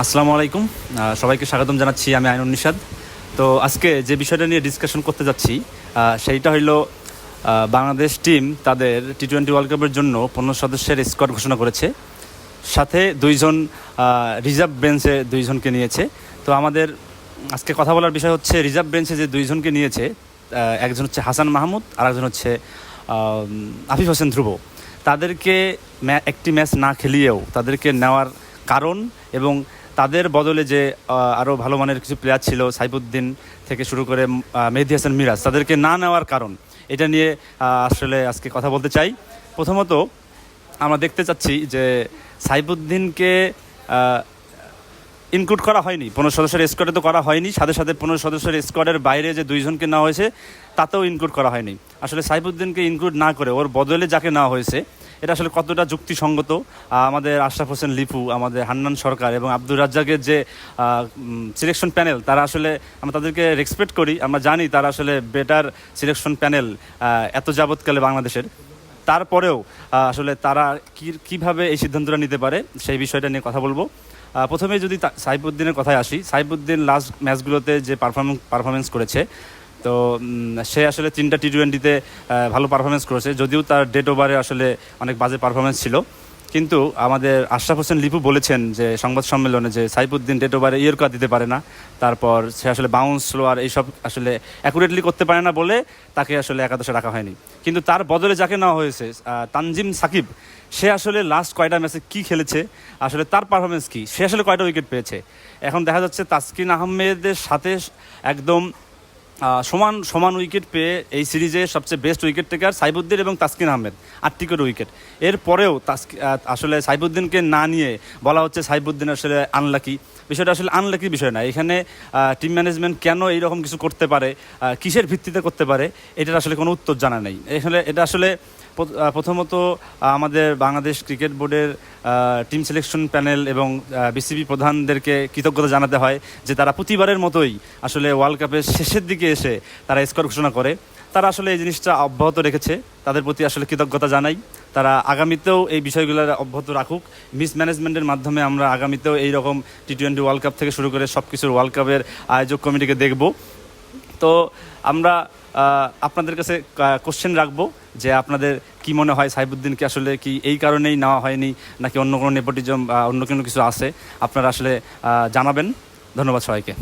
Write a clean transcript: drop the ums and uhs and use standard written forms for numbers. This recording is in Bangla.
আসসালামু আলাইকুম। সবাইকে স্বাগতম জানাচ্ছি। আমি আইনুন নিশাদ। তো আজকে যে বিষয়টা নিয়ে ডিসকাশন করতে যাচ্ছি সেইটা হইল বাংলাদেশ টিম তাদের টি-20 ওয়ার্ল্ড কাপের জন্য 15 সদস্যের স্কোয়াড ঘোষণা করেছে, সাথে দুইজন রিজার্ভ বেঞ্চে দুইজনকে নিয়েছে। তো আমাদের আজকে কথা বলার বিষয় হচ্ছে রিজার্ভ বেঞ্চে যে দুইজনকে নিয়েছে, একজন হচ্ছে হাসান মাহমুদ আর একজন হচ্ছে আফিফ হোসেন ধ্রুব। তাদেরকে একটি ম্যাচ না খেলিয়েও তাদেরকে নেওয়ার কারণ এবং তাদের বদলে যে আরও ভালো মানের কিছু প্লেয়ার ছিল, সাইফুদ্দিন থেকে শুরু করে মেহেদী হাসান মিরাজ, তাদেরকে না নেওয়ার কারণ, এটা নিয়ে আসলে আজকে কথা বলতে চাই। প্রথমত আমরা দেখতে চাচ্ছি যে সাইফুদ্দিনকে ইনক্লুড করা হয়নি, 15 সদস্যের স্কোয়াডে তো করা হয়নি, সাথে সাথে 15 সদস্যের স্কোয়াডের বাইরে যে দুইজনকে নেওয়া হয়েছে তাতেও ইনক্লুড করা হয়নি। আসলে সাইফুদ্দিনকে ইনক্লুড না করে ওর বদলে যাকে নেওয়া হয়েছে এটা আসলে কতটা যুক্তিসঙ্গত? আমাদের আশরাফ হোসেন লিপু, আমাদের হান্নান সরকার এবং আব্দুর রাজ্জাকের যে সিলেকশন প্যানেল, তারা আসলে আমরা তাদেরকে রেসপেক্ট করি, আমরা জানি তারা আসলে বেটার সিলেকশন প্যানেল এত যাবৎকালে বাংলাদেশের। তারপরেও আসলে তারা কীভাবে এই সিদ্ধান্তটা নিতে পারে সেই বিষয়টা নিয়ে কথা বলবো। প্রথমে যদি সাইফুদ্দিনের কথায় আসি, সাইফুদ্দিন লাস্ট ম্যাচগুলোতে যে পারফরমেন্স করেছে, তো সে আসলে 3টা টি-20তে ভালো পারফরমেন্স করেছে, যদিও তার ডেট ওভারে আসলে অনেক বাজে পারফরমেন্স ছিল। কিন্তু আমাদের আশরাফ হোসেন লিপু বলেছেন যে সংবাদ সম্মেলনে যে সাইফুদ্দিন ডেট ওভারে ইয়র্কার দিতে পারে না, তারপর সে আসলে বাউন্স স্লোয়ার এইসব আসলে অ্যাকুরেটলি করতে পারে না বলে তাকে আসলে একাদশে রাখা হয়নি। কিন্তু তার বদলে যাকে নেওয়া হয়েছে তানজিম সাকিব, সে আসলে লাস্ট কয়টা ম্যাচে কী খেলেছে, আসলে তার পারফরমেন্স কী, সে আসলে কয়টা উইকেট পেয়েছে। এখন দেখা যাচ্ছে তাসকিন আহমেদের সাথে একদম সমান সমান উইকেট পেয়ে এই সিরিজে সবচেয়ে বেস্ট উইকেট টেকার সাইফুদ্দিন এবং তাসকিন আহমেদ, 8টি করে উইকেট। এরপরেও আসলে সাইফুদ্দিনকে না নিয়ে বলা হচ্ছে সাইফুদ্দিন আসলে আনলাকি। বিষয়টা আসলে আনলাকি বিষয় না, এখানে টিম ম্যানেজমেন্ট কেন এইরকম কিছু করতে পারে, কিসের ভিত্তিতে করতে পারে, এটার আসলে কোনো উত্তর জানা নেই। এখানে এটা আসলে প্রথমত আমাদের বাংলাদেশ ক্রিকেট বোর্ডের টিম সিলেকশন প্যানেল এবং বিসিবি প্রধানদেরকে কৃতজ্ঞতা জানাতে হয় যে তারা প্রতিবারের মতোই আসলে ওয়ার্ল্ড কাপের শেষের দিকে এসে তারা স্কোর ঘোষণা করে। তারা আসলে এই জিনিসটা অব্যাহত রেখেছে, তাদের প্রতি আসলে কৃতজ্ঞতা জানাই। তারা আগামীতেও এই বিষয়গুলো অব্যাহত রাখুক। মিসম্যানেজমেন্টের মাধ্যমে আমরা আগামীতেও এইরকম টি-20 ওয়ার্ল্ড কাপ থেকে শুরু করে সব কিছুর ওয়ার্ল্ড কাপের আয়োজক কমিটিকে দেখব। তো আমরা আপনাদের কাছে কোশ্চেন রাখবো যে আপনাদের কি মনে হয় সাইফুদ্দিনকে আসলে কি এই কারণেই নেওয়া হয়নি, নাকি অন্য কোনো নেপোটিজম অন্য কোনো কিছু আছে, আপনারা আসলে জানাবেন। ধন্যবাদ সবাইকে।